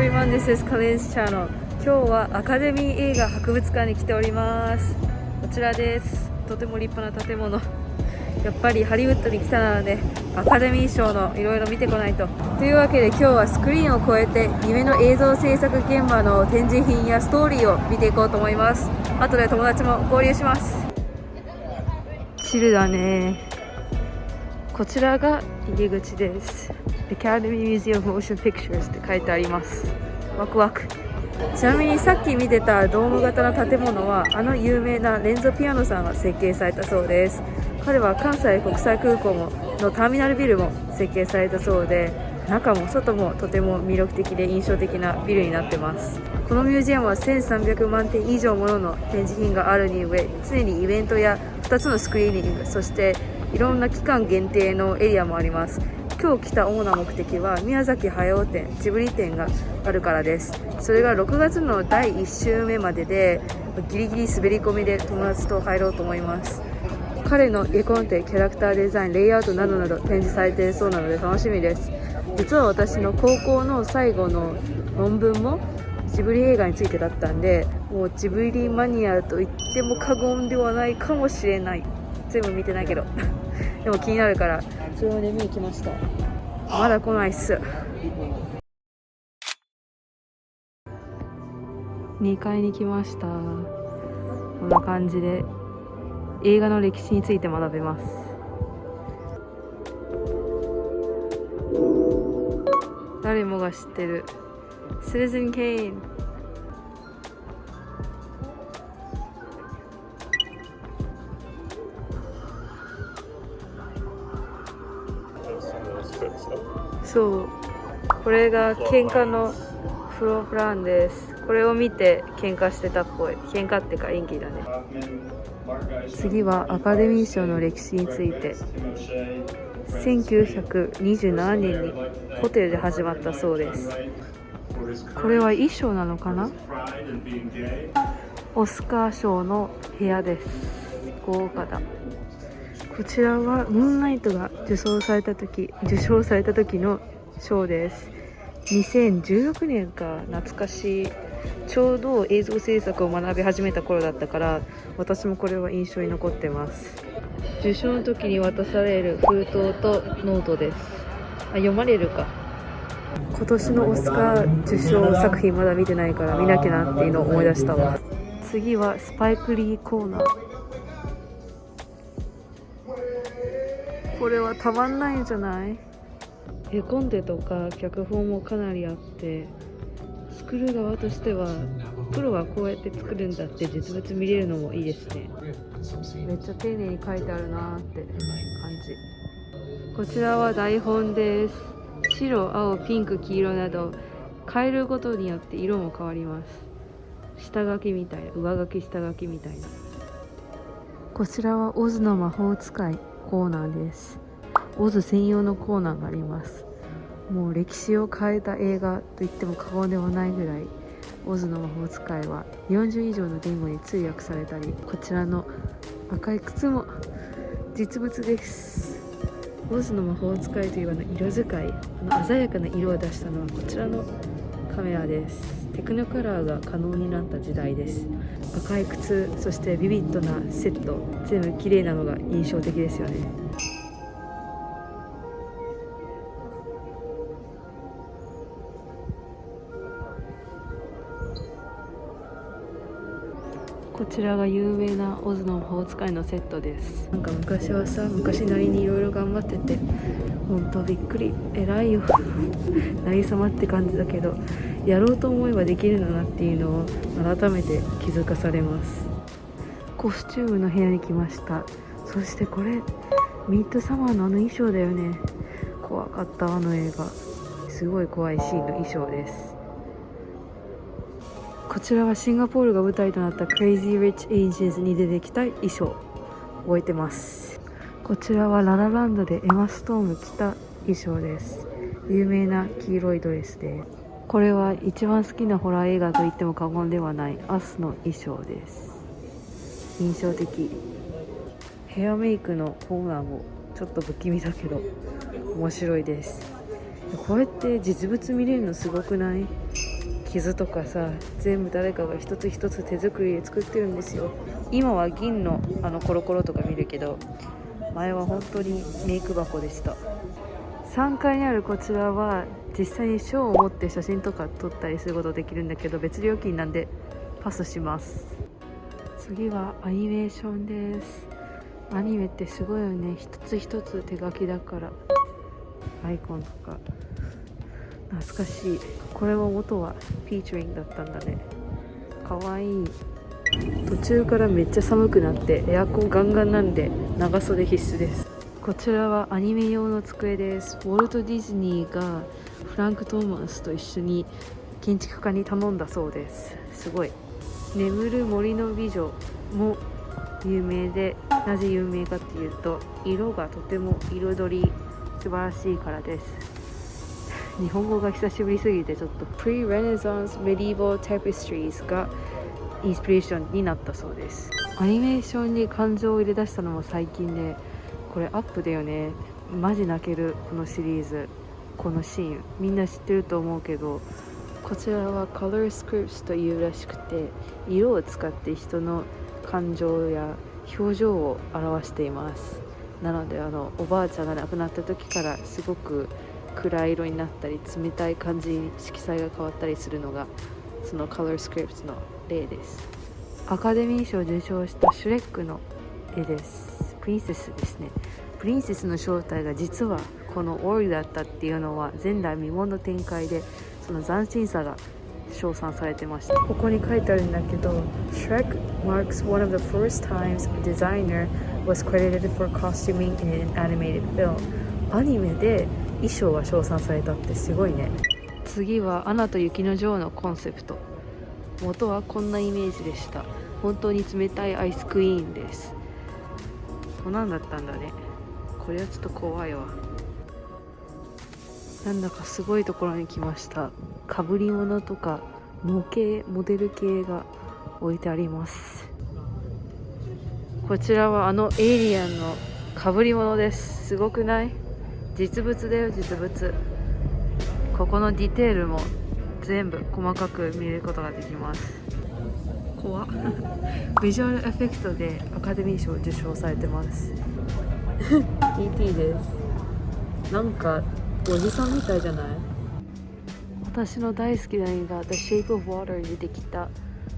everyone, this is Colleen's channel. 今日はアカデミー映画博物館に来ております。こちらです。とても立派な建物。やっぱりハリウッドに来たのでアカデミー賞のいろいろ見てこないと。というわけで今日はスクリーンを越えて夢の映像制作現場の展示品やストーリーを見ていこうと思います。後で友達も合流します。チルだね。こちらが入り口です。Academy Museum of Motion Pictures って書いてあります。ワクワク。ちなみにさっき見てたドーム型の建物はあの有名なレンゾ・ピアノさんが設計されたそうです。彼は関西国際空港のターミナルビルも設計されたそうで、中も外もとても魅力的で印象的なビルになってます。このミュージアムは1300万点以上ものの展示品があるに上、常にイベントや2つのスクリーニング、そしていろんな期間限定のエリアもあります。今日来た主な目的は宮崎駿展、ジブリ展があるからです。それが6月の第1週目までで、ギリギリ滑り込みで友達と入ろうと思います。彼の絵コンテ、キャラクターデザイン、レイアウトなどなど展示されているそうなので楽しみです。実は私の高校の最後の論文もジブリ映画についてだったんで、もうジブリマニアと言っても過言ではないかもしれない。全部見てないけどでも気になるからそれをね見に来ました。まだ来ないっす。2階に来ました。こんな感じで映画の歴史について学べます。誰もが知ってるシティズン・ケイン。そう、これが喧嘩のフロープランです。これを見て喧嘩してたっぽい。喧嘩ってか演技だね。次はアカデミー賞の歴史について。1927年にホテルで始まったそうです。これは衣装なのかな。オスカー賞の部屋です。豪華だ。こちらはムーンライトが受賞された時の賞です。2016年か、懐かしい。ちょうど映像制作を学び始めた頃だったから、私もこれは印象に残ってます。受賞の時に渡される封筒とノートです。読まれるか。今年のオスカー受賞作品まだ見てないから見なきゃなっていうのを思い出したわ。次はスパイクリーコーナー。これはたまんないんじゃない？絵コンテとか脚本もかなりあって、作る側としてはプロはこうやって作るんだって実物見れるのもいいですね。めっちゃ丁寧に書いてあるなーって感じ。こちらは台本です。白、青、ピンク、黄色など変えることによって色も変わります。下書きみたいな、上書き下書きみたいな。こちらはオズの魔法使いコーナーです。オズ専用のコーナーがあります。もう歴史を変えた映画と言っても過言ではないぐらい、オズの魔法使いは40以上の言語に通訳されたり、こちらの赤い靴も実物です。オズの魔法使いという色使い、鮮やかな色を出したのはこちらのカメラです。テクノカラーが可能になった時代です。赤い靴、そしてビビッドなセット、全部綺麗なのが印象的ですよね。こちらが有名なオズの魔法使いのセットです。なんか昔はさ、昔なりにいろいろ頑張ってて、ほんとびっくり、偉いよ何様って感じだけど、やろうと思えばできるんだなっていうのを改めて気づかされます。コスチュームの部屋に来ました。そしてこれミッドサマーの衣装だよね。怖かった。あの映画すごい怖いシーンの衣装です。こちらはシンガポールが舞台となった Crazy Rich Asians に出てきた衣装、覚えてます。こちらはララランドでエマ・ストーム着た衣装です。有名な黄色いドレスです。これは一番好きなホラー映画と言っても過言ではないアスの衣装です。印象的。ヘアメイクのコーナーもちょっと不気味だけど面白いです。こうやって実物見れるのすごくない？傷とかさ、全部誰かが一つ一つ手作りで作ってるんですよ。今は銀のコロコロとか見るけど、前は本当にメイク箱でした。3階にあるこちらは実際に賞を持って写真とか撮ったりすることできるんだけど、別料金なんでパスします。次はアニメーションです。アニメってすごいよね。一つ一つ手書きだから。アイコンとか懐かしい。これも元はフィーチャリングだったんだね。かわいい。途中からめっちゃ寒くなってエアコンガンガンなんで長袖必須です。こちらはアニメ用の机です。ウォルト・ディズニーがフランク・トーマスと一緒に建築家に頼んだそうです。すごい。眠る森の美女も有名で、なぜ有名かっていうと色がとても彩り素晴らしいからです。日本語が久しぶりすぎてちょっと Pre-Renaissance Medieval Tapestries がインスピレーションになったそうです。アニメーションに感情を入れ出したのも最近で、これアップだよね。マジ泣ける。このシリーズ、このシーンみんな知ってると思うけど、こちらは Color Scripts というらしくて、色を使って人の感情や表情を表しています。なのでおばあちゃんが亡くなった時からすごく暗い色になったり、冷たい感じに色彩が変わったりするのがその Color Scripts の例です。アカデミー賞を受賞したシュレックの絵です。プリンセスですね。プリンセスの正体が実はこのオールだったっていうのは前代未聞の展開で、その斬新さが称賛されてました。ここに書いてあるんだけど、 Shrek marks one of the first times a designer was credited for costuming in an animated film。 アニメで衣装が称賛されたってすごいね。次はアナと雪の女王のコンセプト。元はこんなイメージでした。本当に冷たいアイスクイーンです。こんなんだったんだね。これはちょっと怖いわ。なんだかすごいところに来ました。かぶり物とか模型、モデル系が置いてあります。こちらはエイリアンのかぶり物です。すごくない？実物だよ、実物。ここのディテールも全部細かく見ることができます。怖っビジュアルエフェクトでアカデミー賞を受賞されてます。E.T. です。なんかおじさんみたいじゃない？私の大好きな映画 The Shape of Water に出てきた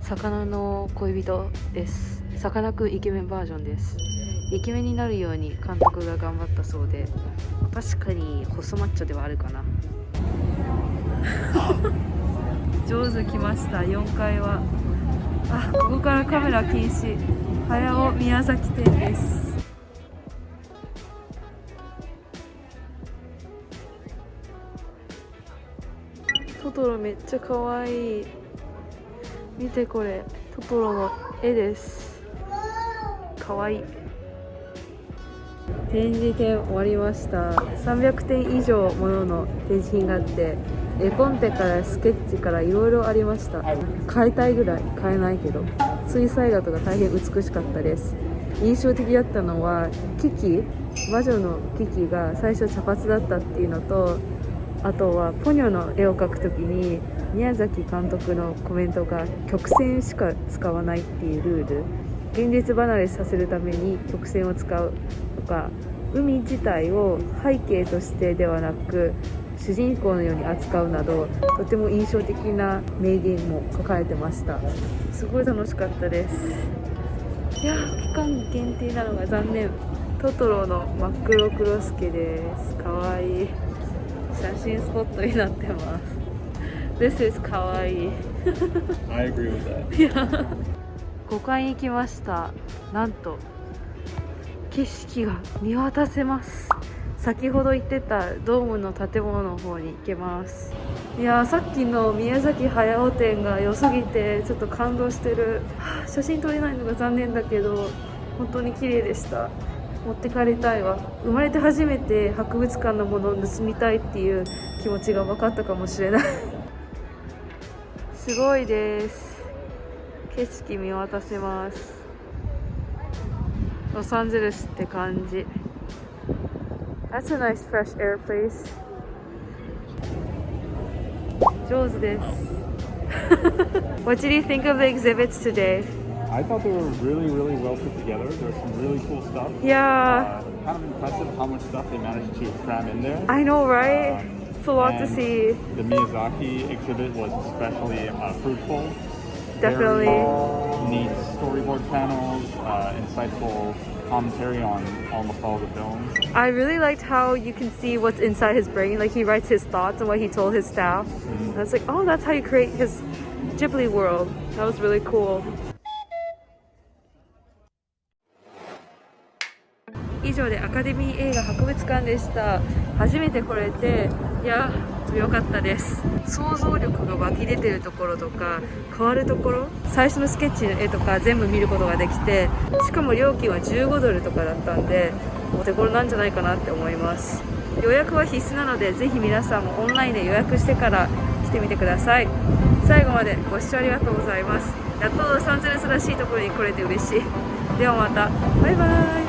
魚の恋人です。さかなクンイケメンバージョンです。イケメンになるように監督が頑張ったそうで、確かに細マッチョではあるかな。上手来ました。4階はここからカメラ禁止。早尾宮崎店です。トトロめっちゃ可愛い。見てこれ、トトロの絵です。可愛い。展示展終わりました。300点以上ものの展示品があって、絵コンテからスケッチからいろいろありました。買いたいぐらい買えないけど、水彩画とか大変美しかったです。印象的だったのはキキ、魔女のキキが最初茶髪だったっていうのと、あとはポニョの絵を描くときに宮崎監督のコメントが曲線しか使わないっていうルール、現実離れさせるために曲線を使うとか、海自体を背景としてではなく主人公のように扱うなど、とても印象的な名言も書かれてました。すごい楽しかったです。いや期間限定なのが残念。トトロの真っ黒クロスケです。かわいい。写真スポットになってます。This is かわいい。I agree with that. いや5階に来ました。なんと景色が見渡せます。先ほど言ってたドームの建物の方に行けます。いやさっきの宮崎駿展が良すぎてちょっと感動してる。写真撮れないのが残念だけど本当に綺麗でした。持って帰りたいわ。生まれて初めて博物館のものを盗みたいっていう気持ちが分かったかもしれないすごいです。景色見渡せます。ロサンゼルスって感じ。 That's a nice fresh air place。 上手です。What did you think of the exhibits today? I thought they were really well put together. There's some really cool stuff. Yeah, Kind of impressive how much stuff they managed to cram in there. I know, right? It's a lot to and see. The Miyazaki exhibit was especially fruitful. Definitely. Very neat storyboard panels, insightful commentary on almost all the films. I really liked how you can see what's inside his brain. Like he writes his thoughts and what he told his staff. And I was like, oh, that's how you create his Ghibli world. That was really cool. 以上でアカデミー映画博物館でした。初めて来れて、いや良かったです。想像力が湧き出てるところとか変わるところ、最初のスケッチの絵とか全部見ることができて、しかも料金は15ドルとかだったんでお手頃なんじゃないかなって思います。予約は必須なのでぜひ皆さんもオンラインで予約してから来てみてください。最後までご視聴ありがとうございます。やっとロサンゼルスらしいところに来れて嬉しい。ではまた、バイバイ。